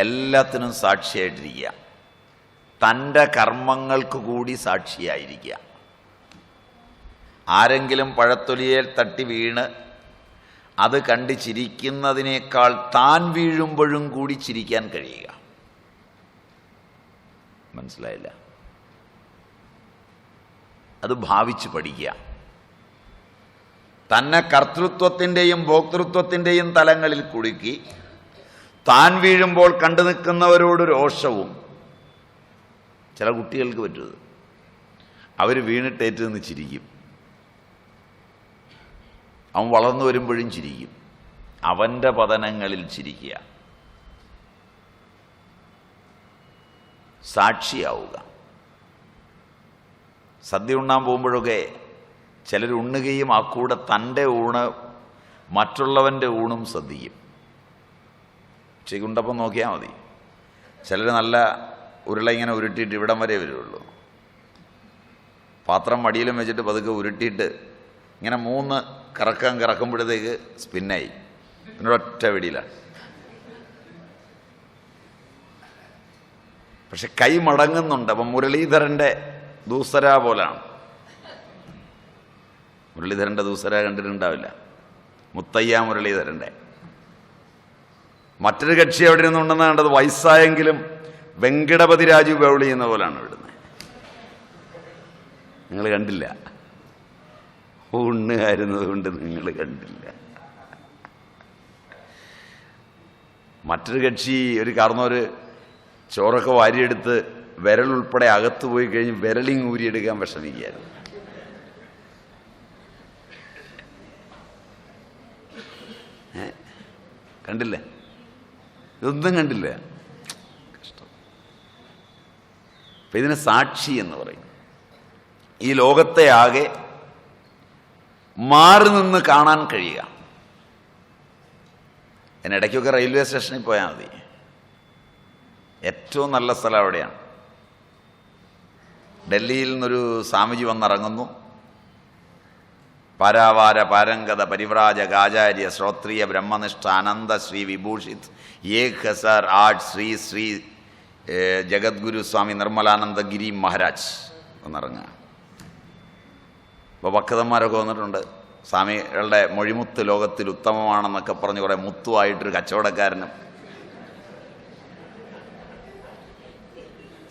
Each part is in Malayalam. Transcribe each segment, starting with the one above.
എല്ലാത്തിനും സാക്ഷിയായിട്ടിരിക്കുക. തൻ്റെ കർമ്മങ്ങൾക്ക് കൂടി സാക്ഷിയായിരിക്കുക. ആരെങ്കിലും പഴത്തൊലിയെ തട്ടി വീണ് അത് കണ്ട് ചിരിക്കുന്നതിനേക്കാൾ താൻ വീഴുമ്പോഴും കൂടി ചിരിക്കാൻ കഴിയുക. മനസ്സിലായില്ല? അത് ഭാവിച്ച് പഠിക്കുക. തന്നെ കർത്തൃത്വത്തിൻ്റെയും ഭോക്തൃത്വത്തിൻ്റെയും തലങ്ങളിൽ കുടുക്കി താൻ വീഴുമ്പോൾ കണ്ടു നിൽക്കുന്നവരോട് രോഷവും. ചില കുട്ടികൾക്ക് പറ്റുന്നത്, അവർ വീണിട്ടേറ്റ് നിന്ന് ചിരിക്കും. അവൻ വളർന്നു വരുമ്പോഴും ചിരിക്കും. അവൻ്റെ പതനങ്ങളിൽ ചിരിക്കുക. സാക്ഷിയാവുക. സദ്യ ഉണ്ണാൻ പോകുമ്പോഴൊക്കെ ചിലർ ഉണ്ണുകയും ആ കൂടെ തൻ്റെ ഊണ് മറ്റുള്ളവൻ്റെ ഊണും ശ്രദ്ധിക്കും. ഉച്ചയ്ക്കുണ്ടപ്പം നോക്കിയാൽ മതി. ചിലർ നല്ല ഉരുള ഇങ്ങനെ ഉരുട്ടിയിട്ട് ഇവിടം വരെ വരുള്ളൂ. പാത്രം മടിയിലും വെച്ചിട്ട് പതുക്കെ ഉരുട്ടിയിട്ട് ഇങ്ങനെ 3 കറക്കുമ്പോഴത്തേക്ക് സ്പിന്നായി. എന്നൊരൊറ്റ വെടിയിലാണ്. പക്ഷെ കൈ മടങ്ങുന്നുണ്ട്. അപ്പം മുരളീധരൻ്റെ ദൂസര പോലാണ്. മുരളീധരൻ്റെ ദൂസര കണ്ടിട്ടുണ്ടാവില്ല, മുത്തയ്യ മുരളീധരൻ്റെ. മറ്റൊരു കക്ഷി എവിടെ നിന്നുണ്ടെന്ന് കണ്ടത് വയസ്സായെങ്കിലും വെങ്കടപതി രാജു ബൗളി എന്ന പോലാണ് ഇവിടുന്ന്. നിങ്ങൾ കണ്ടില്ല, ഉണ്ണുകാരുന്നത് കൊണ്ട് നിങ്ങൾ കണ്ടില്ല. മറ്റൊരു കക്ഷി ഒരു കാരണവര് ചോറൊക്കെ വാരിയെടുത്ത് വിരലുൾപ്പെടെ അകത്ത് പോയി കഴിഞ്ഞ് വിരലിങ് ഊരിയെടുക്കാൻ വിഷമിക്കുകയായിരുന്നു. കണ്ടില്ല? ഇതൊന്നും കണ്ടില്ല. കഷ്ടം. അപ്പം ഇതിന് സാക്ഷി എന്ന് പറയും. ഈ ലോകത്തെ ആകെ മാറി നിന്ന് കാണാൻ കഴിയുക. ഇതിനിടയ്ക്കൊക്കെ റെയിൽവേ സ്റ്റേഷനിൽ പോയാൽ മതി. ഏറ്റവും നല്ല സ്ഥലം അവിടെയാണ്. ഡൽഹിയിൽ നിന്നൊരു സ്വാമിജി വന്നിറങ്ങുന്നു. പാരാവാര പാരംഗത പരിവ്രാജക ആചാര്യ ശ്രോത്രിയ ബ്രഹ്മനിഷ്ഠ അനന്ത ശ്രീ വിഭൂഷിത് ഏക് ഹസാർ ആഠ് ശ്രീ ശ്രീ ജഗദ്ഗുരു സ്വാമി നിർമ്മലാനന്ദ ഗിരി മഹാരാജ് വന്നിറങ്ങുക. അപ്പോൾ ഭക്തന്മാരൊക്കെ വന്നിട്ടുണ്ട്. സ്വാമികളുടെ മൊഴിമുത്ത് ലോകത്തിൽ ഉത്തമമാണെന്നൊക്കെ പറഞ്ഞ് കുറേ മുത്തുമായിട്ടൊരു കച്ചവടക്കാരനും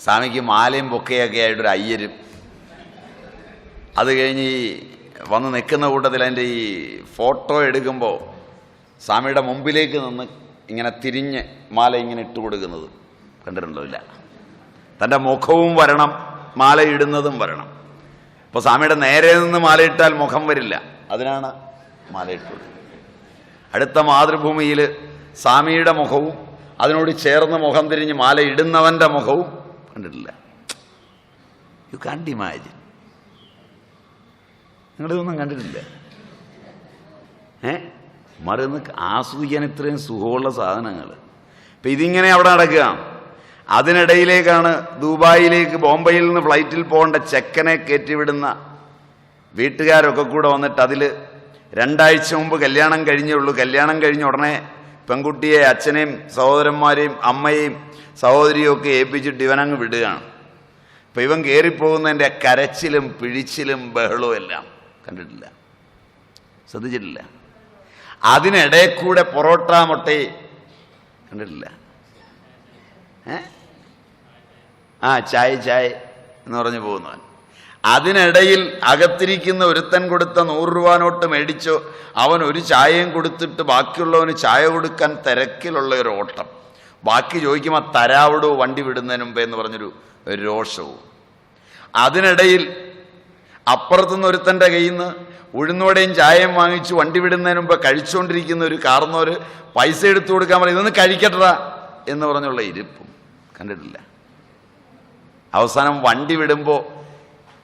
സ്വാമിക്ക് മാലയും പൊക്കയൊക്കെ ആയിട്ടൊരു അയ്യരും. അത് കഴിഞ്ഞ് ഈ വന്ന് നിൽക്കുന്ന കൂട്ടത്തിൽ അതിൻ്റെ ഈ ഫോട്ടോ എടുക്കുമ്പോൾ സ്വാമിയുടെ മുമ്പിലേക്ക് നിന്ന് ഇങ്ങനെ തിരിഞ്ഞ് മാല ഇങ്ങനെ ഇട്ട് കൊടുക്കുന്നത് കണ്ടിട്ടുണ്ടോ? ഇല്ല. തൻ്റെ മുഖവും വരണം, മാല ഇടുന്നതും വരണം. ഇപ്പോൾ സ്വാമിയുടെ നേരെ നിന്ന് മാലയിട്ടാൽ മുഖം വരില്ല. അതിനാണ് മാലയിട്ട് കൊടുക്കുന്നത്. അടുത്ത മാതൃഭൂമിയിൽ സ്വാമിയുടെ മുഖവും അതിനോട് ചേർന്ന് മുഖം തിരിഞ്ഞ് മാല ഇടുന്നവൻ്റെ മുഖവും കണ്ടിട്ടില്ല. U can't imagine. നിങ്ങളിതൊന്നും കണ്ടിട്ടില്ല. മറിന്ന് ആസ്വദിക്കാൻ ഇത്രയും സുഖമുള്ള സാധനങ്ങൾ. ഇപ്പം ഇതിങ്ങനെ അവിടെ നടക്കുക. അതിനിടയിലേക്കാണ് ദുബായിലേക്ക് ബോംബെയിൽ നിന്ന് ഫ്ലൈറ്റിൽ പോകേണ്ട ചെക്കനെ കയറ്റിവിടുന്ന വീട്ടുകാരൊക്കെ കൂടെ വന്നിട്ട് അതിൽ 2 ആഴ്ച മുമ്പ് കല്യാണം കഴിഞ്ഞേ ഉള്ളൂ. കല്യാണം കഴിഞ്ഞ ഉടനെ പെൺകുട്ടിയെ അച്ഛനെയും സഹോദരന്മാരെയും അമ്മയെയും സഹോദരിയും ഒക്കെ ഏൽപ്പിച്ചിട്ട് ഇവനങ്ങ് വിടുകയാണ്. അപ്പം ഇവൻ കയറിപ്പോകുന്നതിൻ്റെ കരച്ചിലും പിഴിച്ചിലും ബഹളവും എല്ലാം കണ്ടിട്ടില്ല, ശ്രദ്ധിച്ചിട്ടില്ല. അതിനിടയിൽ കൂടെ പൊറോട്ട മുട്ടയെ കണ്ടിട്ടില്ല. ചായ ചായ എന്ന് പറഞ്ഞു പോകുന്നവൻ. അതിനിടയിൽ അകത്തിരിക്കുന്ന ഒരുത്തൻ കൊടുത്ത 100 രൂപ നോട്ട് മേടിച്ചോ അവൻ ഒരു ചായയും കൊടുത്തിട്ട് ബാക്കിയുള്ളവന് ചായ കൊടുക്കാൻ തിരക്കിലുള്ള ഒരു ഓട്ടം. ബാക്കി ചോദിക്കുമ്പോൾ തരാവിടോ വണ്ടി വിടുന്നതിന് മുമ്പേ എന്ന് പറഞ്ഞൊരു രോഷവും. അതിനിടയിൽ അപ്പുറത്തുനിന്ന് ഒരുത്തൻ്റെ കയ്യിൽ നിന്ന് ഉഴുന്നോടെയും ചായയും വാങ്ങിച്ച് വണ്ടി വിടുന്നതിന് മുമ്പ് കഴിച്ചുകൊണ്ടിരിക്കുന്ന ഒരു കാർന്നോര് പൈസ എടുത്തു കൊടുക്കാൻ പറയും, ഇതൊന്ന് കഴിക്കട്ടാ എന്ന് പറഞ്ഞുള്ള ഇരിപ്പും കണ്ടിട്ടില്ല. അവസാനം വണ്ടി വിടുമ്പോൾ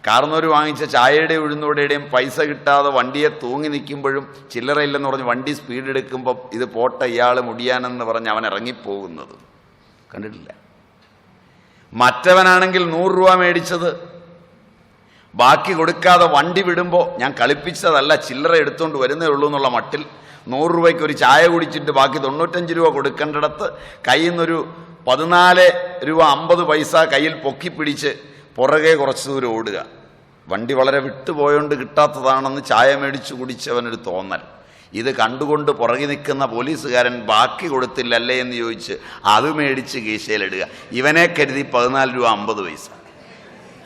കാർന്നോര് വാങ്ങിച്ച ചായയുടെയും ഉഴുന്നോടെയും പൈസ കിട്ടാതെ വണ്ടിയെ തൂങ്ങി നിൽക്കുമ്പോഴും ചില്ലറയില്ലെന്ന് പറഞ്ഞ് വണ്ടി സ്പീഡ് എടുക്കുമ്പോൾ ഇത് പോട്ടെ ഇയാൾ മുടിയാനെന്ന് പറഞ്ഞ് അവൻ ഇറങ്ങിപ്പോകുന്നത് കണ്ടിട്ടില്ല. മറ്റവനാണെങ്കിൽ 100 രൂപ മേടിച്ചത് ബാക്കി കൊടുക്കാതെ വണ്ടി വിടുമ്പോൾ ഞാൻ കളിപ്പിച്ചതല്ല, ചില്ലറ എടുത്തുകൊണ്ട് വരുന്നേ ഉള്ളൂ എന്നുള്ള മട്ടിൽ 100 രൂപയ്ക്ക് ഒരു ചായ കുടിച്ചിട്ട് ബാക്കി 95 രൂപ കൊടുക്കേണ്ടിടത്ത് കയ്യിൽ നിന്നൊരു 14 രൂപ 50 പൈസ കയ്യിൽ പൊക്കിപ്പിടിച്ച് പുറകെ കുറച്ച് ദൂരം ഓടുക. വണ്ടി വളരെ വിട്ടുപോയോണ്ട് കിട്ടാത്തതാണെന്ന് ചായ മേടിച്ച് കുടിച്ചവനൊരു തോന്നൽ. ഇത് കണ്ടുകൊണ്ട് പുറകെ നിൽക്കുന്ന പോലീസുകാരൻ ബാക്കി കൊടുത്തില്ലല്ലേ എന്ന് ചോദിച്ച് അത് മേടിച്ച് കീശയിലിടുക. ഇവനെ കരുതി 14 രൂപ 50 പൈസ.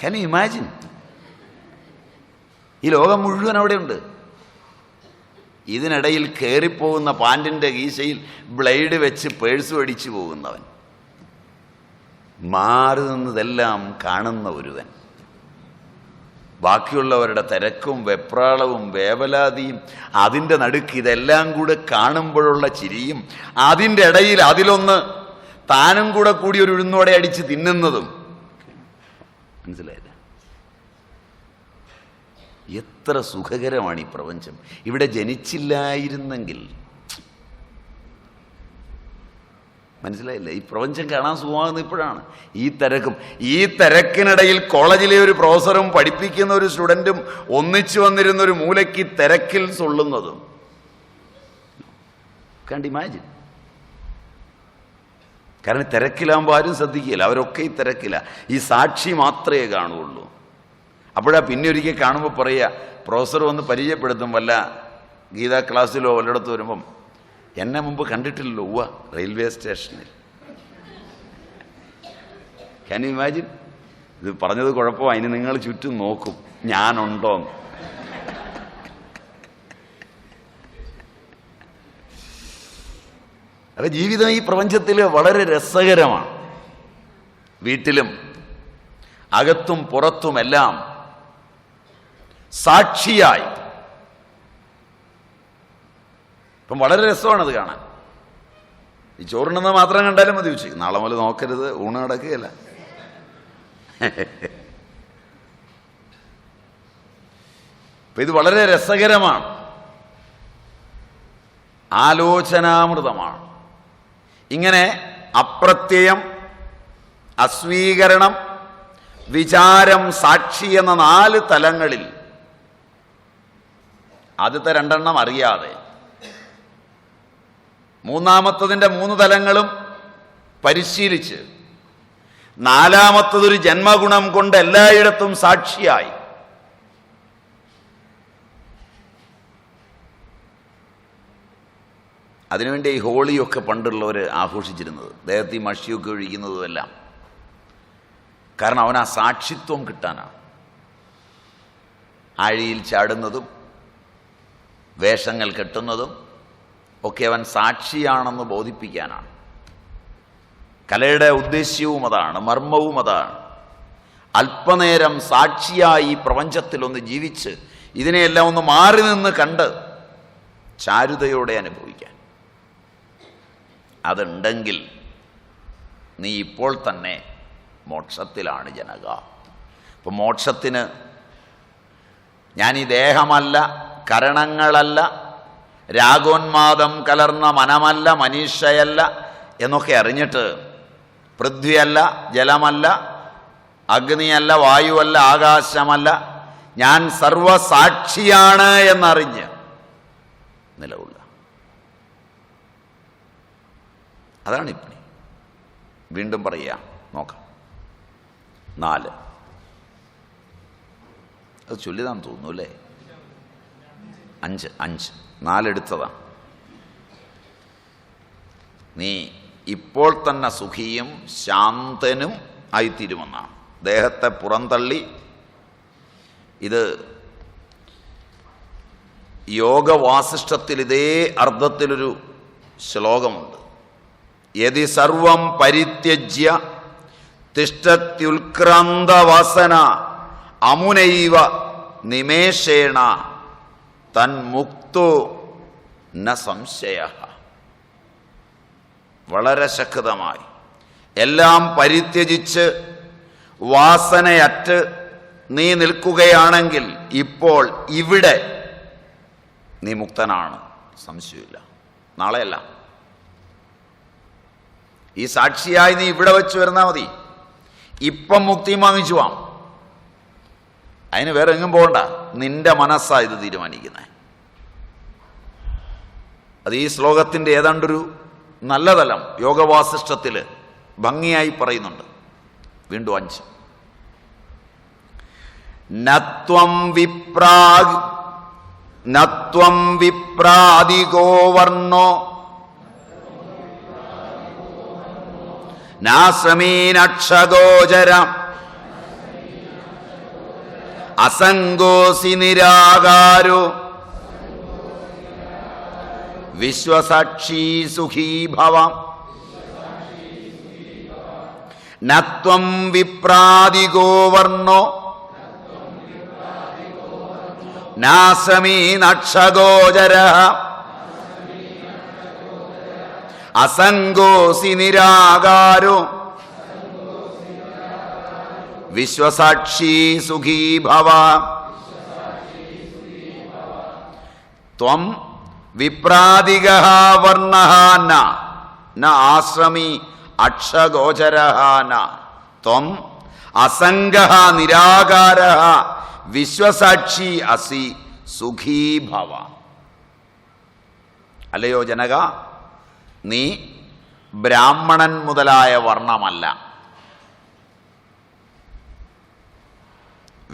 Can you imagine? ഈ ലോകം മുഴുവൻ അവിടെയുണ്ട്. ഇതിനിടയിൽ കയറിപ്പോകുന്ന പാൻറ്റിൻ്റെ കീശയിൽ ബ്ലേഡ് വെച്ച് പേഴ്സ് അടിച്ചു പോകുന്നവൻ, മാറി നിന്നതെല്ലാം കാണുന്ന ഒരുവൻ, ബാക്കിയുള്ളവരുടെ തിരക്കും വെപ്രാളവും വേവലാതിയും അതിൻ്റെ നടുക്ക് ഇതെല്ലാം കൂടെ കാണുമ്പോഴുള്ള ചിരിയും അതിൻ്റെ ഇടയിൽ അതിലൊന്ന് താനും കൂടെ കൂടി ഒരു ഉഴുന്നോടെ അടിച്ച് തിന്നുന്നതും. മനസ്സിലായില്ല? എത്ര സുഖകരമാണ് ഈ പ്രപഞ്ചം. ഇവിടെ ജനിച്ചില്ലായിരുന്നെങ്കിൽ, മനസ്സിലായില്ല, ഈ പ്രപഞ്ചം കാണാൻ സുഖമാകുന്ന ഇപ്പോഴാണ്. ഈ തിരക്കിനിടയിൽ കോളേജിലെ ഒരു പ്രൊഫസറും പഠിപ്പിക്കുന്ന ഒരു സ്റ്റുഡൻറ്റും ഒന്നിച്ചു വന്നിരുന്ന ഒരു മൂലയ്ക്ക് തിരക്കിൽ സൊള്ളുന്നതും. Kant imagine? കാരണം തിരക്കിലാകുമ്പോൾ ആരും ശ്രദ്ധിക്കില്ല, അവരൊക്കെ ഈ തിരക്കില്ല. ഈ സാക്ഷി മാത്രമേ കാണുകയുള്ളൂ. അപ്പോഴാ പിന്നെ ഒരിക്കൽ കാണുമ്പോൾ പറയുക, പ്രൊഫസർ വന്ന് പരിചയപ്പെടുത്തും വല്ല ഗീതാ ക്ലാസ്സിലോ വല്ലയിടത്ത് വരുമ്പം, എന്നെ മുമ്പ് കണ്ടിട്ടില്ലല്ലോ, ഉവ്വ റെയിൽവേ സ്റ്റേഷനിൽ. Can you imagine? ഇത് പറഞ്ഞത് കുഴപ്പമാണ്, അതിന് നിങ്ങൾ ചുറ്റും നോക്കും ഞാനുണ്ടോന്ന്. അപ്പൊ ജീവിതം ഈ പ്രപഞ്ചത്തിൽ വളരെ രസകരമാണ്. വീട്ടിലും അകത്തും പുറത്തുമെല്ലാം സാക്ഷിയായി. ഇപ്പം വളരെ രസമാണത് കാണാൻ. ഈ ചോറുണ്ടെന്ന് മാത്രം കണ്ടാലും മതി. ഉച്ചയ്ക്ക് നാളെ മുതൽ നോക്കരുത്, ഊണ് നടക്കുകയല്ല. അപ്പൊ ഇത് വളരെ രസകരമാണ്, ആലോചനാമൃതമാണ്. ഇങ്ങനെ അപ്രത്യയം, അസ്വീകരണം, വിചാരം, സാക്ഷി എന്ന 4 തലങ്ങളിൽ ആദ്യത്തെ 2 അറിയാതെ, മൂന്നാമത്തതിൻ്റെ 3 തലങ്ങളും പരിശീലിച്ച്, 4മത്തതൊരു ജന്മഗുണം കൊണ്ട് എല്ലായിടത്തും സാക്ഷിയായി. അതിനുവേണ്ടി ഈ ഹോളിയൊക്കെ പണ്ടുള്ളവർ ആഘോഷിച്ചിരുന്നത്, ദേഹത്തിൽ മഷിയൊക്കെ ഒഴിക്കുന്നതുമെല്ലാം. കാരണം അവൻ ആ സാക്ഷിത്വം കിട്ടാനാണ്. ആഴിയിൽ ചാടുന്നതും വേഷങ്ങൾ കെട്ടുന്നതും ഒക്കെ അവൻ സാക്ഷിയാണെന്ന് ബോധിപ്പിക്കാനാണ്. കലയുടെ ഉദ്ദേശ്യവും അതാണ്, മർമ്മവും അതാണ്. അല്പനേരം സാക്ഷിയായി പ്രപഞ്ചത്തിലൊന്ന് ജീവിച്ച് ഇതിനെയെല്ലാം ഒന്ന് മാറി നിന്ന് കണ്ട് ചാരുതയോടെ അനുഭവിക്കാൻ. അതുണ്ടെങ്കിൽ നീ ഇപ്പോൾ തന്നെ മോക്ഷത്തിലാണ് ജനക. അപ്പം മോക്ഷത്തിന് ഞാൻ ഈ ദേഹമല്ല, കരണങ്ങളല്ല, രാഗോന്മാദം കലർന്ന മനമല്ല, മനീഷയല്ല എന്നൊക്കെ അറിഞ്ഞിട്ട്, പൃഥ്വിയല്ല, ജലമല്ല, അഗ്നിയല്ല, വായുവല്ല, ആകാശമല്ല, ഞാൻ സർവസാക്ഷിയാണ് എന്നറിഞ്ഞ് നിലകൊള്ളുക. അതാണ് ഇപ്പണി. വീണ്ടും പറയുക, നോക്കാം. 4 അത് ചൊല്ലിതാന്ന് തോന്നുന്നു അല്ലേ? 5 4 എടുത്തതാണ്. നീ ഇപ്പോൾ തന്നെ സുഖിയും ശാന്തനും ആയിത്തീരുമെന്നാണ്. ദേഹത്തെ പുറന്തള്ളി, ഇത് യോഗവാസിഷ്ഠത്തിൽ ഇതേ അർത്ഥത്തിലൊരു ശ്ലോകമുണ്ട്. യതി സർവം പരിത്യജ്യ തിഷ്ഠത്യുൽക്രാന്തവാസന അമുനൈവ നിമേഷേണ തന്മുക്തോ ന സംശയ. വളരെ ശക്തമായി എല്ലാം പരിത്യജിച്ച് വാസനയറ്റ് നീ നിൽക്കുകയാണെങ്കിൽ ഇപ്പോൾ ഇവിടെ നീ മുക്തനാണ്, സംശയമില്ല. നാളെയല്ല, ഈ സാക്ഷിയായി നീ ഇവിടെ വെച്ച് വരുന്നാൽ മതി. ഇപ്പം മുക്തി വാങ്ങിച്ചു വാം. അതിന് വേറെ എങ്ങും പോകണ്ട, നിന്റെ മനസ്സാ ഇത് തീരുമാനിക്കുന്നത്. അത് ഈ ശ്ലോകത്തിൻ്റെ ഏതാണ്ടൊരു നല്ല തലം യോഗവാസിഷ്ഠത്തിൽ ഭംഗിയായി പറയുന്നുണ്ട്. വീണ്ടും 5. നത്വം വിപ്രാദികോ വർണ്ണോ നാശ്രമീനക്ഷഗോചര അസംഗോസി നിരാകാരോ വിശ്വസാക്ഷി സുഖീ ഭവ. നത്വം വിപ്രാദികോ വർണ്ണോ നാശ്രമീനക്ഷഗോചര അസംഗോസി നിരാകാരോ വിശ്വസാക്ഷി സുഖീ ഭവ. ത്വം വിപ്രാദികഃ വർണ്ണഃ ന ആശ്രമി അക്ഷഗോചരഃ ന ത്വം അസംഗഃ നിരാകാരഃ വിശ്വസാക്ഷി അസി സുഖീ ഭവ. അല്ലയോ ജനക, നീ ബ്രാഹ്മണൻ മുതലായ വർണ്ണമല്ല.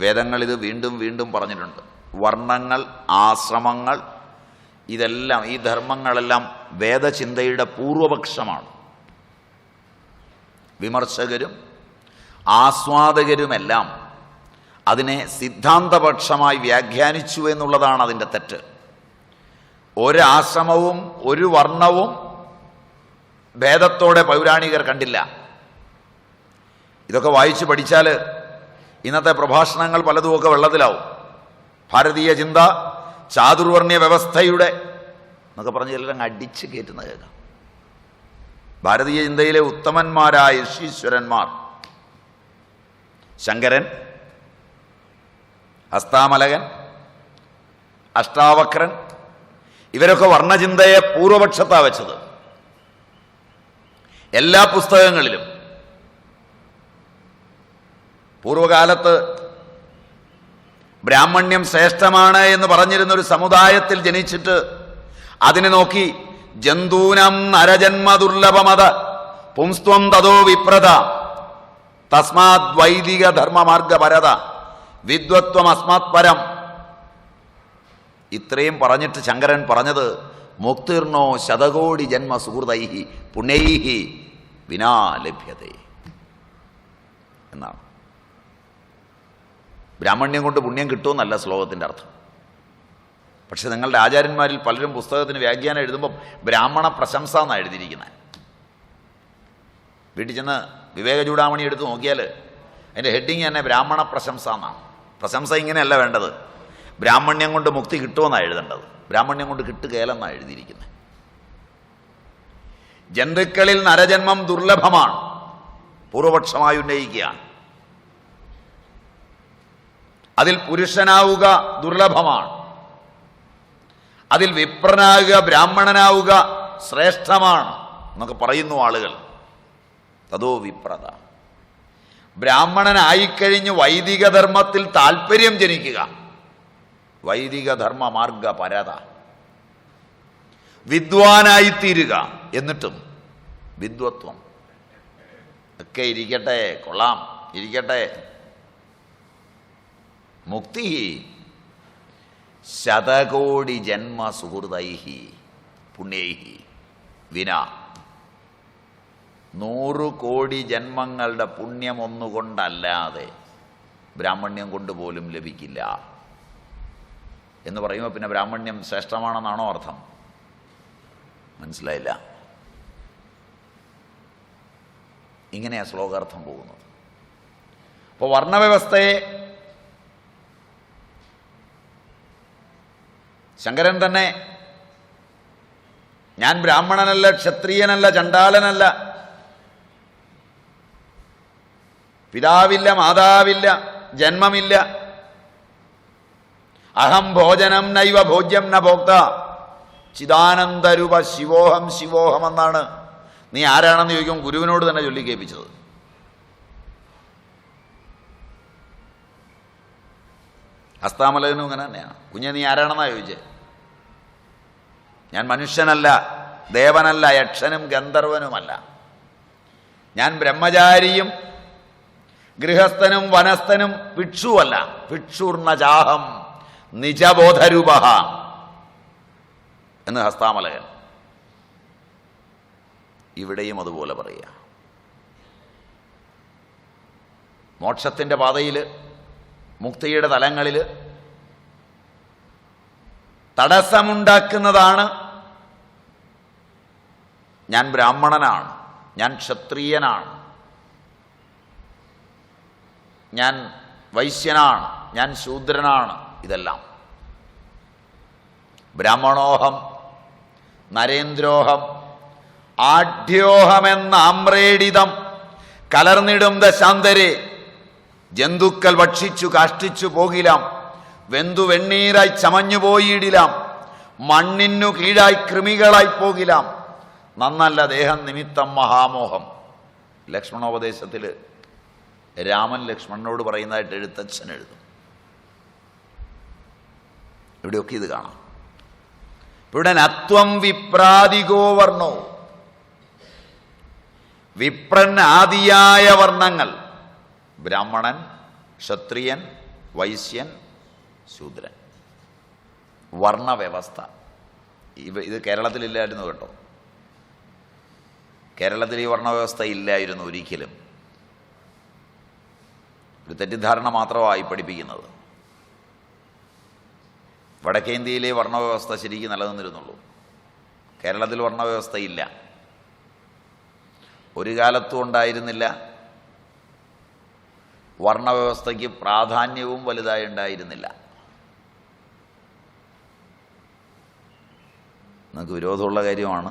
വേദങ്ങൾ ഇത് വീണ്ടും വീണ്ടും പറഞ്ഞിട്ടുണ്ട്. വർണ്ണങ്ങൾ, ആശ്രമങ്ങൾ, ഇതെല്ലാം, ഈ ധർമ്മങ്ങളെല്ലാം വേദചിന്തയുടെ പൂർവപക്ഷമാണ്. വിമർശകരും ആസ്വാദകരുമെല്ലാം അതിനെ സിദ്ധാന്തപക്ഷമായി വ്യാഖ്യാനിച്ചു എന്നുള്ളതാണ് അതിൻ്റെ തെറ്റ്. ഒരാശ്രമവും ഒരു വർണ്ണവും ഭേദത്തോടെ പൗരാണികർ കണ്ടില്ല. ഇതൊക്കെ വായിച്ചു പഠിച്ചാൽ ഇന്നത്തെ പ്രഭാഷണങ്ങൾ പലതുമൊക്കെ വെള്ളത്തിലാവും. ഭാരതീയ ചിന്ത ചാതുർവർണ്ണ വ്യവസ്ഥയുടെ എന്നൊക്കെ പറഞ്ഞ് എല്ലാം അടിച്ച് കയറ്റുന്ന കേൾക്കാം. ഭാരതീയ ചിന്തയിലെ ഉത്തമന്മാരായ ഋഷീശ്വരന്മാർ ശങ്കരൻ, ഹസ്താമലകൻ, അഷ്ടാവക്രൻ, ഇവരൊക്കെ വർണ്ണചിന്തയെ പൂർവപക്ഷത്താ വെച്ചത്. എല്ലാ പുസ്തകങ്ങളിലും പൂർവകാലത്ത് ബ്രാഹ്മണ്യം ശ്രേഷ്ഠമാണ് എന്ന് പറഞ്ഞിരുന്നൊരു സമുദായത്തിൽ ജനിച്ചിട്ട് അതിനെ നോക്കി ജന്തൂനം നരജന്മ ദുർലഭമത പുംസ്ത്വം തതോ വിപ്രത തസ്മാത് വൈദിക ധർമ്മമാർഗപരത വിദ്വത്വം അസ്മാത് പരം. ഇത്രയും പറഞ്ഞിട്ട് ശങ്കരൻ പറഞ്ഞത് മുക്തിർണോ ശതകോടി ജന്മ സുഹൃതൈഹി പുണ്യൈഹി വിനാ ലഭ്യതേ എന്നാണ്. ബ്രാഹ്മണ്യം കൊണ്ട് പുണ്യം കിട്ടുമെന്നല്ല ശ്ലോകത്തിൻ്റെ അർത്ഥം. പക്ഷെ നിങ്ങളുടെ ആചാര്യന്മാരിൽ പലരും പുസ്തകത്തിന് വ്യാഖ്യാനം എഴുതുമ്പോൾ ബ്രാഹ്മണ പ്രശംസ എന്നാണ് എഴുതിയിരിക്കുന്നത്. വീട്ടിൽ ചെന്ന് വിവേക ചൂടാമണി എടുത്ത് നോക്കിയാൽ അതിൻ്റെ ഹെഡിങ് തന്നെ ബ്രാഹ്മണ പ്രശംസ എന്നാണ്. പ്രശംസ ഇങ്ങനെയല്ല വേണ്ടത്. ബ്രാഹ്മണ്യം കൊണ്ട് മുക്തി കിട്ടുമെന്നാണ് എഴുതേണ്ടത്. ബ്രാഹ്മണ്യം കൊണ്ട് കിട്ടുകയില്ലെന്നാണ് എഴുതിയിരിക്കുന്നത്. ജന്തുക്കളിൽ നരജന്മം ദുർലഭമാണ്, പൂർവപക്ഷമായി ഉന്നയിക്കുകയാണ്. അതിൽ പുരുഷനാവുക ദുർലഭമാണ്, അതിൽ വിപ്രനാവുക, ബ്രാഹ്മണനാവുക ശ്രേഷ്ഠമാണ് എന്നൊക്കെ പറയുന്നു ആളുകൾ. തതോ വിപ്രത. ബ്രാഹ്മണനായിക്കഴിഞ്ഞ് വൈദിക ധർമ്മത്തിൽ താല്പര്യം ജനിക്കുക, വൈദിക ധർമ്മ മാർഗ പരത. വിദ്വാനായിത്തീരുക, എന്നിട്ടും വിദ്വത്വം ഒക്കെ ഇരിക്കട്ടെ, കൊള്ളാം, ഇരിക്കട്ടെ. മുക്തി ശതകോടി ജന്മ സുഹൃതൈഹി പുണ്യൈഹി വിന. 100 കോടി ജന്മങ്ങളുടെ പുണ്യം ഒന്നുകൊണ്ടല്ലാതെ ബ്രാഹ്മണ്യം കൊണ്ട് പോലും ലഭിക്കില്ല എന്ന് പറയുമ്പോൾ പിന്നെ ബ്രാഹ്മണ്യം ശ്രേഷ്ഠമാണെന്നാണോ അർത്ഥം? മനസ്സിലായില്ല. ഇങ്ങനെയാണ് ശ്ലോകാർത്ഥം പോകുന്നത്. അപ്പോൾ വർണ്ണവ്യവസ്ഥയെ ശങ്കരൻ തന്നെ ഞാൻ ബ്രാഹ്മണനല്ല, ക്ഷത്രിയനല്ല, ചണ്ഡാലനല്ല, പിതാവില്ല, മാതാവില്ല, ജന്മമില്ല, അഹം ഭോജനം നൈവ ഭോജ്യം ന ഭോക്ത ചിദാനന്ദരൂപ ശിവോഹം ശിവോഹം എന്നാണ്. നീ ആരാണെന്ന് ചോദിക്കും, ഗുരുവിനോട് തന്നെ ചൊല്ലി കേൾപ്പിച്ചത്. ഹസ്താമലകനും ഇങ്ങനെ തന്നെയാണ്. കുഞ്ഞെ നീ ആരാണെന്നാ ചോദിച്ചേ? ഞാൻ മനുഷ്യനല്ല, ദേവനല്ല, യക്ഷനും ഗന്ധർവനുമല്ല. ഞാൻ ബ്രഹ്മചാരിയും ഗൃഹസ്ഥനും വനസ്ഥനും ഭിക്ഷുവല്ല. ഭിക്ഷുർണചാഹം നിജബോധരൂപ എന്ന് ഹസ്താമലകൻ. ഇവിടെയും അതുപോലെ പറയുക. മോക്ഷത്തിൻ്റെ പാതയിൽ, മുക്തിയുടെ തലങ്ങളിൽ തടസ്സമുണ്ടാക്കുന്നതാണ് ഞാൻ ബ്രാഹ്മണനാണ്, ഞാൻ ക്ഷത്രിയനാണ്, ഞാൻ വൈശ്യനാണ്, ഞാൻ ശൂദ്രനാണ്. ഇതെല്ലാം ബ്രാഹ്മണോഹം നരേന്ദ്രോഹം ആഢ്യോഹമെന്ന ആമ്രേഡിതം കലർന്നിടും ദശാന്തരെ. ജന്തുക്കൾ ഭക്ഷിച്ചു കാഷ്ടിച്ചു പോകിലാം, വെന്തു വെണ്ണീരായി ചമഞ്ഞു പോയിടിലാം, മണ്ണിനു കീഴായി കൃമികളായി പോകിലാം, നന്നല്ല ദേഹം നിമിത്തം മഹാമോഹം. ലക്ഷ്മണോപദേശത്തിൽ രാമൻ ലക്ഷ്മണനോട് പറയുന്നതായിട്ട് എഴുത്തച്ഛൻ എഴുതും. ഇവിടെയൊക്കെ ഇത് കാണാം. ഇവിടെ നത്വം വിപ്രാദികോ വർണ്ണോ, വിപ്രൻ ആദിയായ വർണ്ണങ്ങൾ ബ്രാഹ്മണൻ, ക്ഷത്രിയൻ, വൈശ്യൻ, ശൂദ്രൻ. വർണ്ണവ്യവസ്ഥ ഇത് കേരളത്തിലില്ലായിരുന്നു കേട്ടോ. കേരളത്തിൽ ഈ വർണ്ണവ്യവസ്ഥ ഇല്ലായിരുന്നു ഒരിക്കലും. ഒരു തെറ്റിദ്ധാരണ മാത്രമായി പഠിപ്പിക്കുന്നത്. വടക്കേന്ത്യയിലെ വർണ്ണവ്യവസ്ഥ ശരിക്കും നിലനിന്നിരുന്നുള്ളൂ. കേരളത്തിൽ വർണ്ണവ്യവസ്ഥ ഇല്ല, ഒരു കാലത്തും ഉണ്ടായിരുന്നില്ല. വർണ്ണവ്യവസ്ഥയ്ക്ക് പ്രാധാന്യവും വലുതായി ഉണ്ടായിരുന്നില്ല. നിങ്ങൾക്ക് വിരോധമുള്ള കാര്യമാണ്.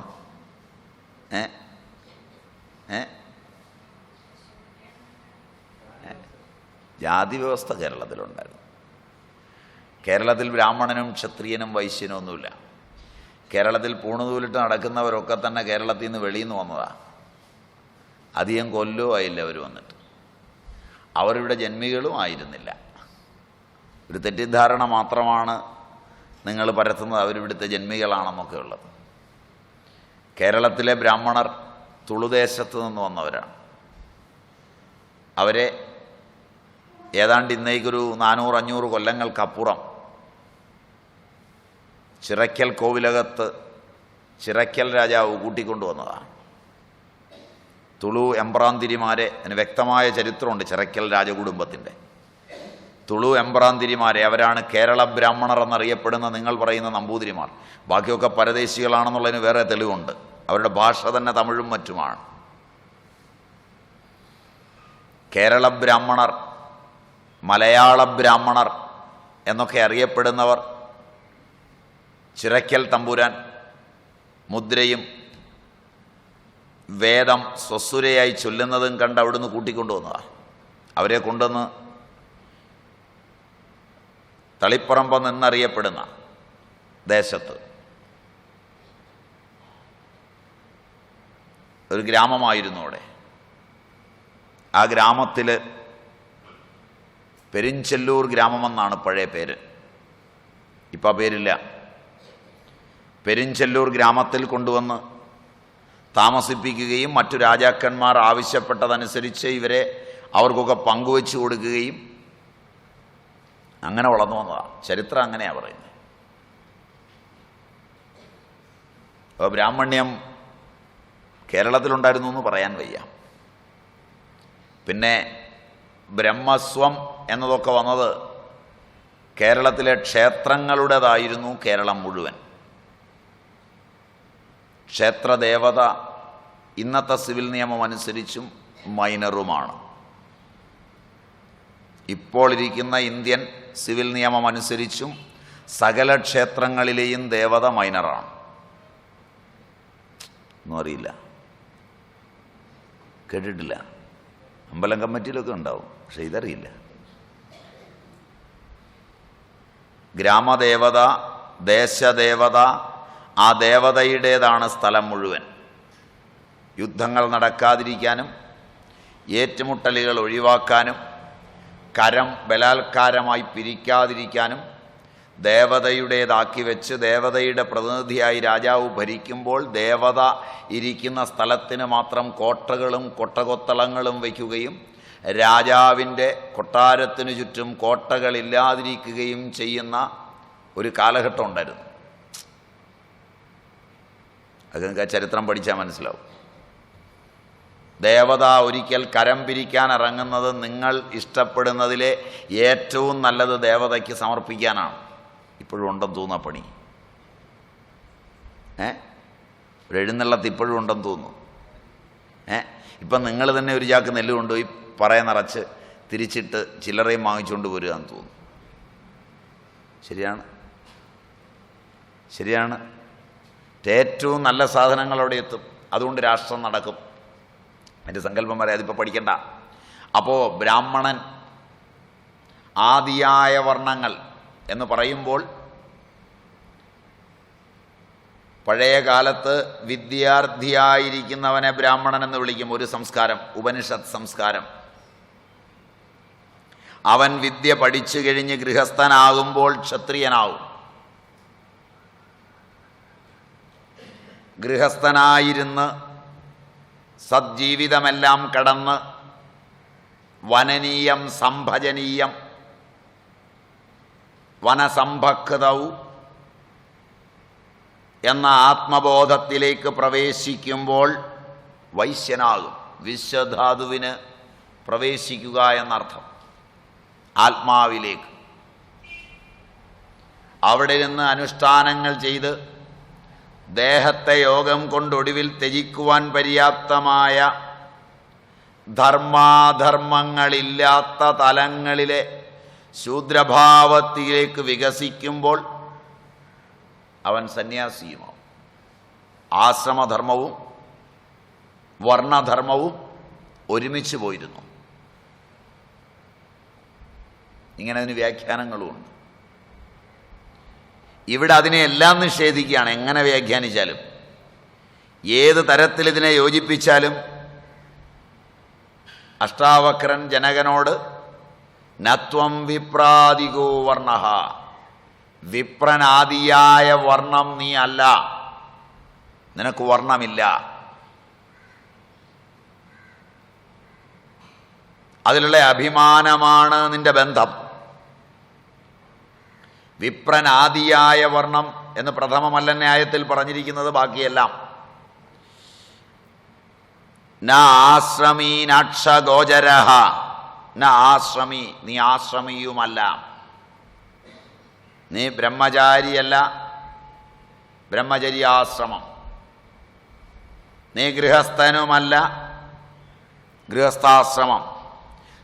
ജാതി വ്യവസ്ഥ കേരളത്തിലുണ്ടായിരുന്നു. കേരളത്തിൽ ബ്രാഹ്മണനും ക്ഷത്രിയനും വൈശ്യനും ഒന്നുമില്ല. കേരളത്തിൽ പൂണുതൂലിട്ട് നടക്കുന്നവരൊക്കെ തന്നെ കേരളത്തിൽ നിന്ന് വെളിയിൽ നിന്ന് വന്നതാണ്. അധികം കൊല്ലവും ആയില്ല അവർ വന്നിട്ട്. അവരിവിടെ ജന്മികളും ആയിരുന്നില്ല. ഒരു തെറ്റിദ്ധാരണ മാത്രമാണ് നിങ്ങൾ പരത്തുന്നത് അവരിവിടുത്തെ ജന്മികളാണെന്നൊക്കെ ഉള്ളത്. കേരളത്തിലെ ബ്രാഹ്മണർ തുളുദേശത്ത് നിന്ന് വന്നവരാണ്. അവരെ ഏതാണ്ട് ഇന്നേക്കൊരു 400-500 കൊല്ലങ്ങൾക്കപ്പുറം ചിറയ്ക്കൽ കോവിലകത്ത് ചിറയ്ക്കൽ രാജാവ് കൂട്ടിക്കൊണ്ടുവന്നതാണ്. തുളു എമ്പ്രാന്തിരിമാരെ, അതിന് വ്യക്തമായ ചരിത്രമുണ്ട് ചിറയ്ക്കൽ രാജകുടുംബത്തിൻ്റെ. തുളു എമ്പ്രാന്തിരിമാരെ, അവരാണ് കേരള ബ്രാഹ്മണർ എന്നറിയപ്പെടുന്ന നിങ്ങൾ പറയുന്ന നമ്പൂതിരിമാർ. ബാക്കിയൊക്കെ പരദേശികളാണെന്നുള്ളതിന് വേറെ തെളിവുണ്ട്. അവരുടെ ഭാഷ തന്നെ തമിഴും മറ്റുമാണ്. കേരള ബ്രാഹ്മണർ, മലയാള ബ്രാഹ്മണർ എന്നൊക്കെ അറിയപ്പെടുന്നവർ ചിറയ്ക്കൽ തമ്പുരാൻ മുദ്രയും വേദം സ്വസുരയായി ചൊല്ലുന്നതും കണ്ട് അവിടുന്ന് കൂട്ടിക്കൊണ്ടുവന്നതാണ്. അവരെ കൊണ്ടുവന്ന് തളിപ്പറമ്പ് എന്നറിയപ്പെടുന്ന ദേശത്ത് ഒരു ഗ്രാമമായിരുന്നു അവിടെ. ആ ഗ്രാമത്തിൽ പെരിഞ്ചെല്ലൂർ ഗ്രാമമെന്നാണ് പഴയ പേര്. ഇപ്പം ആ പേരില്ല. പെരിഞ്ചെല്ലൂർ ഗ്രാമത്തിൽ കൊണ്ടുവന്ന് താമസിപ്പിക്കുകയും മറ്റു രാജാക്കന്മാർ ആവശ്യപ്പെട്ടതനുസരിച്ച് ഇവരെ അവർക്കൊക്കെ പങ്കുവെച്ചു കൊടുക്കുകയും അങ്ങനെ വളർന്നു വന്നതാണ്. ചരിത്രം അങ്ങനെയാണ് പറയുന്നത്. അപ്പോൾ ബ്രാഹ്മണ്യം കേരളത്തിലുണ്ടായിരുന്നു എന്ന് പറയാൻ വയ്യ. പിന്നെ ബ്രഹ്മസ്വം എന്നതൊക്കെ വന്നത് കേരളത്തിലെ ക്ഷേത്രങ്ങളുടേതായിരുന്നു. കേരളം മുഴുവൻ ക്ഷേത്രദേവത ഇന്നത്തെ സിവിൽ നിയമം അനുസരിച്ചും മൈനറുമാണ്. ഇപ്പോൾ ഇരിക്കുന്ന ഇന്ത്യൻ സിവിൽ നിയമം അനുസരിച്ചും സകല ക്ഷേത്രങ്ങളിലെയും ദേവത മൈനറാണ്. ഒന്നും അറിയില്ല, കേട്ടിട്ടില്ല. അമ്പലം കമ്മിറ്റിയിലൊക്കെ ഉണ്ടാവും, പക്ഷെ ഇതറിയില്ല. ഗ്രാമദേവത, ദേശദേവത, ആ ദേവതയുടേതാണ് സ്ഥലം മുഴുവൻ. യുദ്ധങ്ങൾ നടക്കാതിരിക്കാനും ഏറ്റുമുട്ടലുകൾ ഒഴിവാക്കാനും കരം ബലാത്കാരമായി പിരിക്കാതിരിക്കാനും ദേവതയുടേതാക്കി വെച്ച് ദേവതയുടെ പ്രതിനിധിയായി രാജാവ് ഭരിക്കുമ്പോൾ ദേവത ഇരിക്കുന്ന സ്ഥലത്തിന് മാത്രം കോട്ടകളും കൊട്ടകൊത്തളങ്ങളും വയ്ക്കുകയും രാജാവിൻ്റെ കൊട്ടാരത്തിനു ചുറ്റും കോട്ടകളില്ലാതിരിക്കുകയും ചെയ്യുന്ന ഒരു കാലഘട്ടം ഉണ്ടായിരുന്നു. അത് നിങ്ങൾക്ക് ചരിത്രം പഠിച്ചാൽ മനസ്സിലാവും. ദേവത ഒരിക്കൽ കരം പിരിക്കാൻ ഇറങ്ങുന്നത് നിങ്ങൾ ഇഷ്ടപ്പെടുന്നതിലെ ഏറ്റവും നല്ലത് ദേവതയ്ക്ക് സമർപ്പിക്കാനാണ്. ഇപ്പോഴും ഉണ്ടെന്ന് തോന്നുന്ന പണി. ഒരു എഴുന്നള്ളത്ത് ഇപ്പോഴും ഉണ്ടെന്ന് തോന്നുന്നു. ഇപ്പം നിങ്ങൾ തന്നെ ഒരു ചാക്ക് നെല്ല് കൊണ്ടുപോയി പറയ നിറച്ച് തിരിച്ചിട്ട് ചില്ലറയും വാങ്ങിച്ചുകൊണ്ട് വരിക എന്ന് തോന്നുന്നു. ശരിയാണ്. ഏറ്റവും നല്ല സാധനങ്ങൾ അവിടെ എത്തും. അതുകൊണ്ട് രാഷ്ട്രം നടക്കും. എൻ്റെ സങ്കല്പം വരെ അതിപ്പോൾ പഠിക്കണ്ട. അപ്പോൾ ബ്രാഹ്മണൻ ആദിയായ വർണ്ണങ്ങൾ എന്ന് പറയുമ്പോൾ പഴയ കാലത്ത് വിദ്യാർത്ഥിയായിരിക്കുന്നവനെ ബ്രാഹ്മണൻ എന്ന് വിളിക്കും. ഒരു സംസ്കാരം, ഉപനിഷത്ത് സംസ്കാരം. അവൻ വിദ്യ പഠിച്ചു കഴിഞ്ഞ് ഗൃഹസ്ഥനാകുമ്പോൾ ക്ഷത്രിയനാവും. ഗൃഹസ്ഥനായിരുന്ന് സജ്ജീവിതമെല്ലാം കടന്ന് വനനീയം സംഭജനീയം വനസംഭക്തവും എന്ന ആത്മബോധത്തിലേക്ക് പ്രവേശിക്കുമ്പോൾ വൈശ്യനാകും. വിശ്വധാതുവിന് പ്രവേശിക്കുക എന്നർത്ഥം. ആത്മാവിലേക്ക് അവിടെ നിന്ന് അനുഷ്ഠാനങ്ങൾ ചെയ്ത് ദേഹത്തെ യോഗം കൊണ്ടൊടുവിൽ ത്യജിക്കുവാൻ പര്യാപ്തമായ ധർമാധർമ്മങ്ങളില്ലാത്ത തലങ്ങളിലെ ശൂദ്രഭാവത്തിലേക്ക് വികസിക്കുമ്പോൾ അവൻ സന്യാസിയുമാവും. ആശ്രമധർമ്മവും വർണ്ണധർമ്മവും ഒരുമിച്ച് പോയിരുന്നു. ഇങ്ങനെ അതിന് വ്യാഖ്യാനങ്ങളുമുണ്ട്. ഇവിടെ അതിനെയെല്ലാം നിഷേധിക്കുകയാണ്. എങ്ങനെ വ്യാഖ്യാനിച്ചാലും ഏത് തരത്തിൽ ഇതിനെ യോജിപ്പിച്ചാലും അഷ്ടാവക്രൻ ജനകനോട് നത്വം വിപ്രാദികോ വർണ്ണഃ, വിപ്രനാദിയായ വർണ്ണം നീ അല്ല, നിനക്ക് വർണ്ണമില്ല. അതിലുള്ള അഭിമാനമാണ് നിന്റെ ബന്ധം. വിപ്രനാദിയായ വർണ്ണം എന്ന് പ്രഥമമല്ല ന്യായത്തിൽ പറഞ്ഞിരിക്കുന്നത്. ബാക്കിയെല്ലാം ന ആശ്രമീ നാക്ഷഗോചരഃ, ന ആശ്രമി, നീ ആശ്രമിയുമല്ല. നീ ബ്രഹ്മചാരിയല്ല, ബ്രഹ്മചര്യാശ്രമം. നീ ഗൃഹസ്ഥനുമല്ല, ഗൃഹസ്ഥാശ്രമം.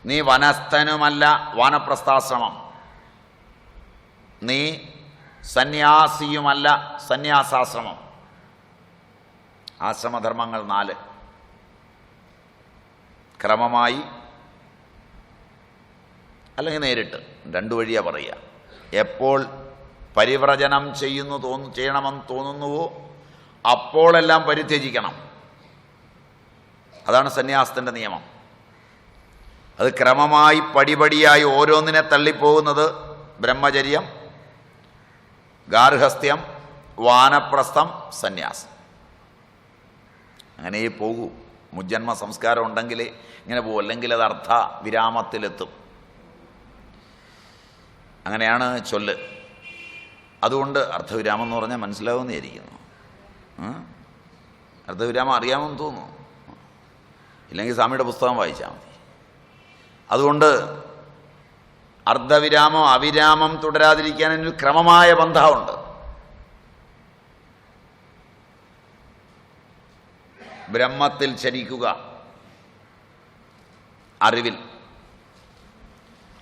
നീ വനസ്ഥനുമല്ല, വാനപ്രസ്ഥാശ്രമം. നീ സന്യാസിയുമല്ല, സന്യാസാശ്രമം. ആശ്രമധർമ്മങ്ങൾ 4 ക്രമമായി അല്ലെങ്കിൽ നേരിട്ട് 2 വഴിയാണ് പറയുക. എപ്പോൾ പരിവ്രജനം ചെയ്യണമെന്ന് തോന്നുന്നുവോ അപ്പോഴെല്ലാം പരിത്യജിക്കണം. അതാണ് സന്യാസത്തിൻ്റെ നിയമം. അത് ക്രമമായി പടിപടിയായി ഓരോന്നിനെ തള്ളിപ്പോകുന്നത് ബ്രഹ്മചര്യം, ഗാർഹസ്ഥ്യം, വാനപ്രസ്ഥം, സന്യാസം. അങ്ങനെ പോകൂ. മുജ്ജന്മ സംസ്കാരം ഉണ്ടെങ്കിൽ ഇങ്ങനെ പോകും, അല്ലെങ്കിൽ അത് അർത്ഥ വിരാമത്തിലെത്തും. അങ്ങനെയാണ് ചൊല്ല്. അതുകൊണ്ട് അർത്ഥവിരാമം എന്ന് പറഞ്ഞാൽ മനസ്സിലാവുന്നതായിരിക്കുന്നു. അർത്ഥവിരാമം അറിയാമെന്ന് തോന്നുന്നു. ഇല്ലെങ്കിൽ സ്വാമിയുടെ പുസ്തകം വായിച്ചാൽ മതി. അതുകൊണ്ട് അർദ്ധവിരാമം അവിരാമം തുടരാതിരിക്കാൻ ഒരു ക്രമമായ ബന്ധമുണ്ട്. ബ്രഹ്മത്തിൽ ചരിക്കുക, അറിവിൽ.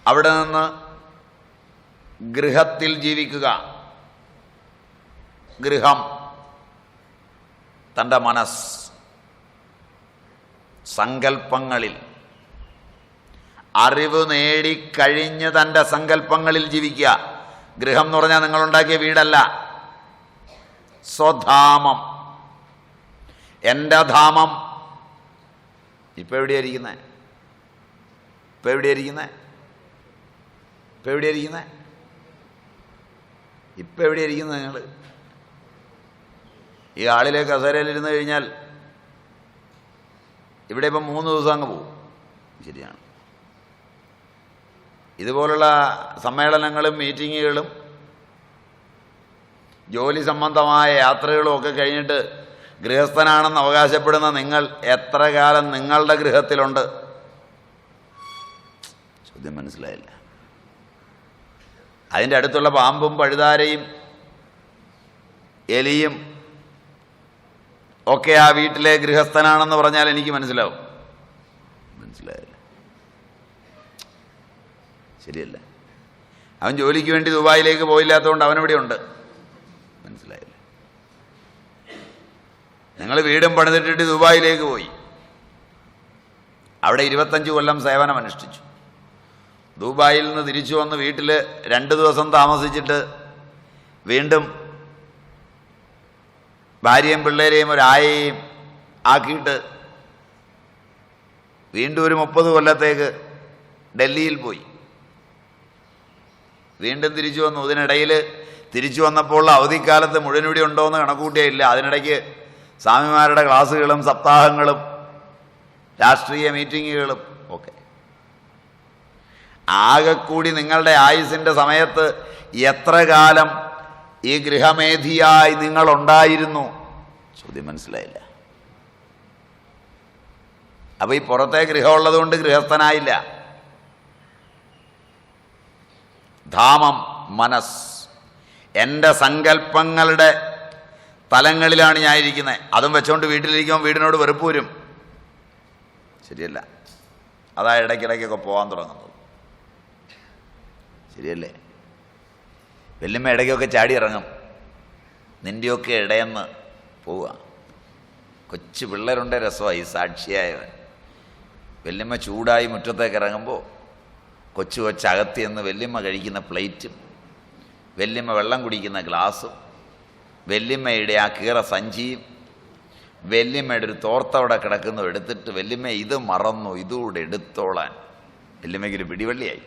അവിടെ നിന്ന് ഗൃഹത്തിൽ ജീവിക്കുക. ഗൃഹം തൻ്റെ മനസ്സ്, സങ്കല്പങ്ങളിൽ. അറിവ് നേടിക്കഴിഞ്ഞ് തൻ്റെ സങ്കല്പങ്ങളിൽ ജീവിക്കുക. ഗൃഹം എന്ന് പറഞ്ഞാൽ നിങ്ങളുണ്ടാക്കിയ വീടല്ല, സ്വധാമം, എൻ്റെ ധാമം. ഇപ്പം എവിടെയായിരിക്കുന്നത്? ഇപ്പം എവിടെയായിരിക്കുന്നത്? ഇപ്പം എവിടെയായിരിക്കുന്നത് നിങ്ങൾ? ഈ ആളിലെ കസേരയിലിരുന്ന് കഴിഞ്ഞാൽ ഇവിടെ ഇപ്പം 3 ദിവസം അങ്ങ് പോകും. ശരിയാണ്. ഇതുപോലുള്ള സമ്മേളനങ്ങളും മീറ്റിങ്ങുകളും ജോലി സംബന്ധമായ യാത്രകളും ഒക്കെ കഴിഞ്ഞിട്ട് ഗൃഹസ്ഥനാണെന്ന് അവകാശപ്പെടുന്ന നിങ്ങൾ എത്ര കാലം നിങ്ങളുടെ ഗൃഹത്തിലുണ്ട്? ചോദ്യം മനസ്സിലായില്ല. അതിൻ്റെ അടുത്തുള്ള പാമ്പും പഴുതാരയും എലിയും ഒക്കെ ആ വീട്ടിലെ ഗൃഹസ്ഥനാണെന്ന് പറഞ്ഞാൽ എനിക്ക് മനസ്സിലാവും. മനസ്സിലായില്ല. ശരിയല്ല. അവൻ ജോലിക്ക് വേണ്ടി ദുബായിലേക്ക് പോയില്ലാത്തതുകൊണ്ട് അവനിവിടെ ഉണ്ട്. മനസ്സിലായില്ല. നിങ്ങൾ വീടും പണിതിട്ടിട്ട് ദുബായിലേക്ക് പോയി, അവിടെ 25 കൊല്ലം സേവനമനുഷ്ഠിച്ചു. ദുബായിൽ നിന്ന് തിരിച്ചു വന്ന് വീട്ടിൽ 2 ദിവസം താമസിച്ചിട്ട് വീണ്ടും ഭാര്യയും പിള്ളേരെയും ഒരായെയും ആക്കിയിട്ട് വീണ്ടും ഒരു 30 കൊല്ലത്തേക്ക് ഡൽഹിയിൽ പോയി. വീണ്ടും തിരിച്ചു വന്നു. ഇതിനിടയിൽ തിരിച്ചു വന്നപ്പോൾ അവധിക്കാലത്ത് മുഴുവനിവിടെ ഉണ്ടോ എന്ന് കണക്കൂട്ടിയില്ല. അതിനിടയ്ക്ക് സ്വാമിമാരുടെ ക്ലാസ്സുകളും സപ്താഹങ്ങളും രാഷ്ട്രീയ മീറ്റിങ്ങുകളും ഒക്കെ. ആകെക്കൂടി നിങ്ങളുടെ ആയുസിൻ്റെ സമയത്ത് എത്ര കാലം ഈ ഗൃഹമേധിയായി നിങ്ങളുണ്ടായിരുന്നു? ചോദ്യം മനസ്സിലായില്ല. അപ്പോൾ ഈ പുറത്തെ ഗൃഹമുള്ളത് കൊണ്ട് ഗൃഹസ്ഥനായില്ല. ധാമം മനസ്, എൻ്റെ സങ്കല്പങ്ങളുടെ തലങ്ങളിലാണ് ഞാൻ ഇരിക്കുന്നത്. അതും വെച്ചുകൊണ്ട് വീട്ടിലിരിക്കുമ്പോൾ വീടിനോട് വെറുപ്പ് വരും. ശരിയല്ല. അതാ ഇടയ്ക്കിടയ്ക്കൊക്കെ പോകാൻ തുടങ്ങുന്നത്. ശരിയല്ലേ? വല്യമ്മ ഇടയ്ക്കൊക്കെ ചാടി ഇറങ്ങും. നിൻ്റെയൊക്കെ ഇടയെന്ന് പോവുക. കൊച്ചു പിള്ളേരുണ്ട് രസമായി സാക്ഷിയായവൻ. വല്യമ്മ ചൂടായി മുറ്റത്തേക്ക് ഇറങ്ങുമ്പോൾ കൊച്ചകത്തിയെന്ന് വല്യമ്മ കഴിക്കുന്ന പ്ലേറ്റും വല്യമ്മ വെള്ളം കുടിക്കുന്ന ഗ്ലാസും വല്യമ്മയുടെ ആ കീറ സഞ്ചിയും വല്യമ്മയുടെ ഒരു തോർത്തവിടെ കിടക്കുന്നു എടുത്തിട്ട് വല്യമ്മ ഇത് മറന്നു, ഇതുകൂടെ എടുത്തോളാൻ. വല്യമ്മയ്ക്കൊരു പിടിവള്ളിയായി.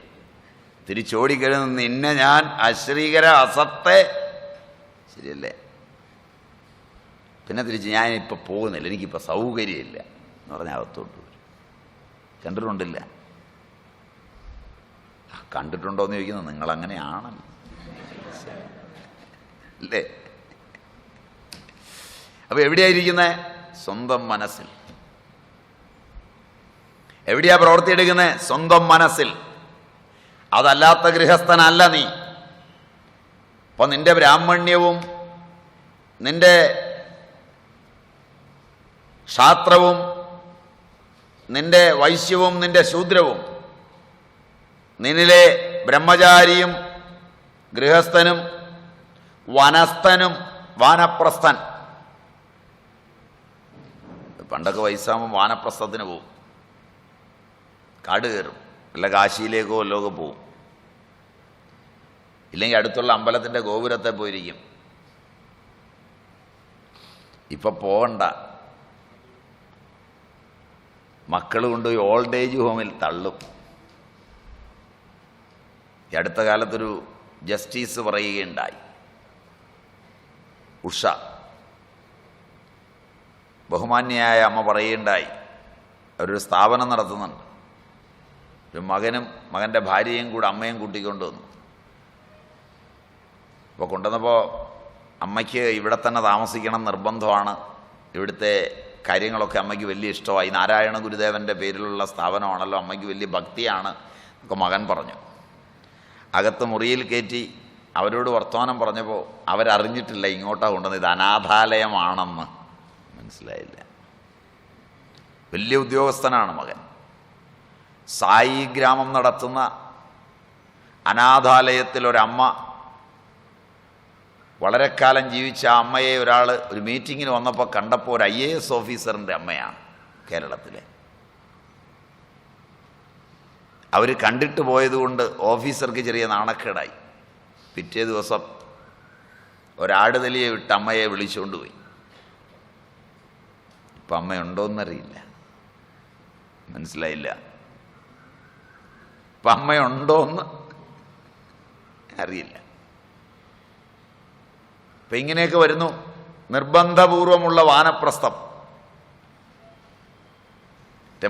തിരിച്ചോടിക്കഴിഞ്ഞ് നിന്നെ ഞാൻ അശ്രീകര അസത്തെ. ശരിയല്ലേ? പിന്നെ തിരിച്ച് ഞാനിപ്പോൾ പോകുന്നില്ല, എനിക്കിപ്പോൾ സൗകര്യമില്ല എന്ന് പറഞ്ഞാൽ അകത്തോട്ട് വരും. കണ്ടിട്ടുണ്ടില്ല? കണ്ടിട്ടുണ്ടോ എന്ന് ചോദിക്കുന്നത് നിങ്ങളങ്ങനെയാണല്ലോ അല്ലേ? അപ്പൊ എവിടെയായിരിക്കുന്നത്? സ്വന്തം മനസ്സിൽ. എവിടെയാ പ്രവൃത്തി എടുക്കുന്നത്? സ്വന്തം മനസ്സിൽ. അതല്ലാത്ത ഗൃഹസ്ഥനല്ല നീ. അപ്പൊ നിന്റെ ബ്രാഹ്മണ്യവും നിന്റെ ക്ഷാത്രവും നിന്റെ വൈശ്യവും നിന്റെ ശൂദ്രവും നിന്നിലെ ബ്രഹ്മചാരിയും ഗൃഹസ്ഥനും വനസ്ഥനും വാനപ്രസ്ഥൻ. പണ്ടൊക്കെ വയസ്സാകുമ്പോൾ വാനപ്രസ്ഥത്തിന് പോവും, കാട് കയറും, അല്ല കാശിയിലേക്കോ വല്ലതൊക്കെ പോവും. ഇല്ലെങ്കിൽ അടുത്തുള്ള അമ്പലത്തിൻ്റെ ഗോപുരത്തെ പോയിരിക്കും. ഇപ്പം പോകണ്ട, മക്കൾ കൊണ്ടുപോയി ഓൾഡ് ഏജ് ഹോമിൽ തള്ളും. ഈ അടുത്ത കാലത്തൊരു ജസ്റ്റിസ് പറയുകയുണ്ടായി. ഉഷ, ബഹുമാന്യയായ അമ്മ പറയുകയുണ്ടായി, അവരൊരു സ്ഥാപനം നടത്തുന്നുണ്ട്. ഒരു മകനും മകൻ്റെ ഭാര്യയും കൂടെ അമ്മയും കൂട്ടിക്കൊണ്ടു വന്നു. അപ്പോൾ കൊണ്ടുവന്നപ്പോൾ അമ്മയ്ക്ക് ഇവിടെ തന്നെ താമസിക്കണം നിർബന്ധമാണ്, ഇവിടുത്തെ കാര്യങ്ങളൊക്കെ അമ്മയ്ക്ക് വലിയ ഇഷ്ടമായി. നാരായണ ഗുരുദേവൻ്റെ പേരിലുള്ള സ്ഥാപനമാണല്ലോ, അമ്മയ്ക്ക് വലിയ ഭക്തിയാണ് ഒക്കെ മകൻ പറഞ്ഞു. അകത്ത് മുറിയിൽ കയറ്റി അവരോട് വർത്തമാനം പറഞ്ഞപ്പോൾ അവരറിഞ്ഞിട്ടില്ല ഇങ്ങോട്ടാണ് കൊണ്ടുവന്നത്, ഇത് അനാഥാലയമാണെന്ന്. മനസ്സിലായില്ല. വലിയ ഉദ്യോഗസ്ഥനാണ് മകൻ. സായി ഗ്രാമം നടത്തുന്ന അനാഥാലയത്തിലൊരമ്മ, വളരെ കാലം ജീവിച്ച ആ അമ്മയെ ഒരാൾ ഒരു മീറ്റിങ്ങിന് വന്നപ്പോൾ കണ്ടപ്പോൾ ഒരു IAS ഓഫീസറിൻ്റെ അമ്മയാണ് കേരളത്തിലെ. അവർ കണ്ടിട്ട് പോയതുകൊണ്ട് ഓഫീസർക്ക് ചെറിയ നാണക്കേടായി. പിറ്റേ ദിവസം ഒരാടുതലിയെ വിട്ട് അമ്മയെ വിളിച്ചുകൊണ്ട് പോയി. ഇപ്പം അമ്മയുണ്ടോയെന്നറിയില്ല. മനസ്സിലായില്ല. ഇപ്പം അമ്മയുണ്ടോയെന്ന് അറിയില്ല. അപ്പം ഇങ്ങനെയൊക്കെ വരുന്നു നിർബന്ധപൂർവമുള്ള വാനപ്രസ്ഥം.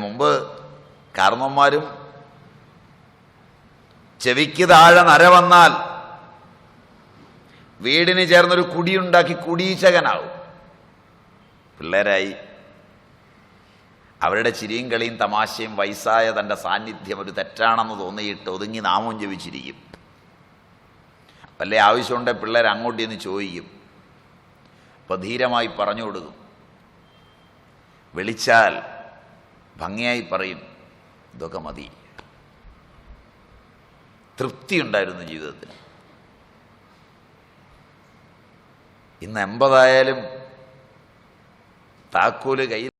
മുമ്പ് കാരണവന്മാരും ചെവിക്ക് താഴെ നര വന്നാൽ വീടിന് ചേർന്നൊരു കുടിയുണ്ടാക്കി കുടീശകനാവും. പിള്ളേരായി അവരുടെ ചിരിയും കളിയും തമാശയും വയസ്സായ തൻ്റെ സാന്നിധ്യം ഒരു തെറ്റാണെന്ന് തോന്നിയിട്ട് ഒതുങ്ങി നാമവും ജപിച്ചിരിക്കും. വല്ല ആവശ്യമുണ്ടെ പിള്ളേർ അങ്ങോട്ട് ചെന്ന് ചോദിക്കും. അപ്പോൾ ധീരമായി പറഞ്ഞു കൊടുക്കും. വിളിച്ചാൽ ഭംഗിയായി പറയും, ഇതൊക്കെ മതി. തൃപ്തിയുണ്ടായിരുന്നു ജീവിതത്തിൽ. ഇന്ന് 80 താക്കോല് കയ്യിൽ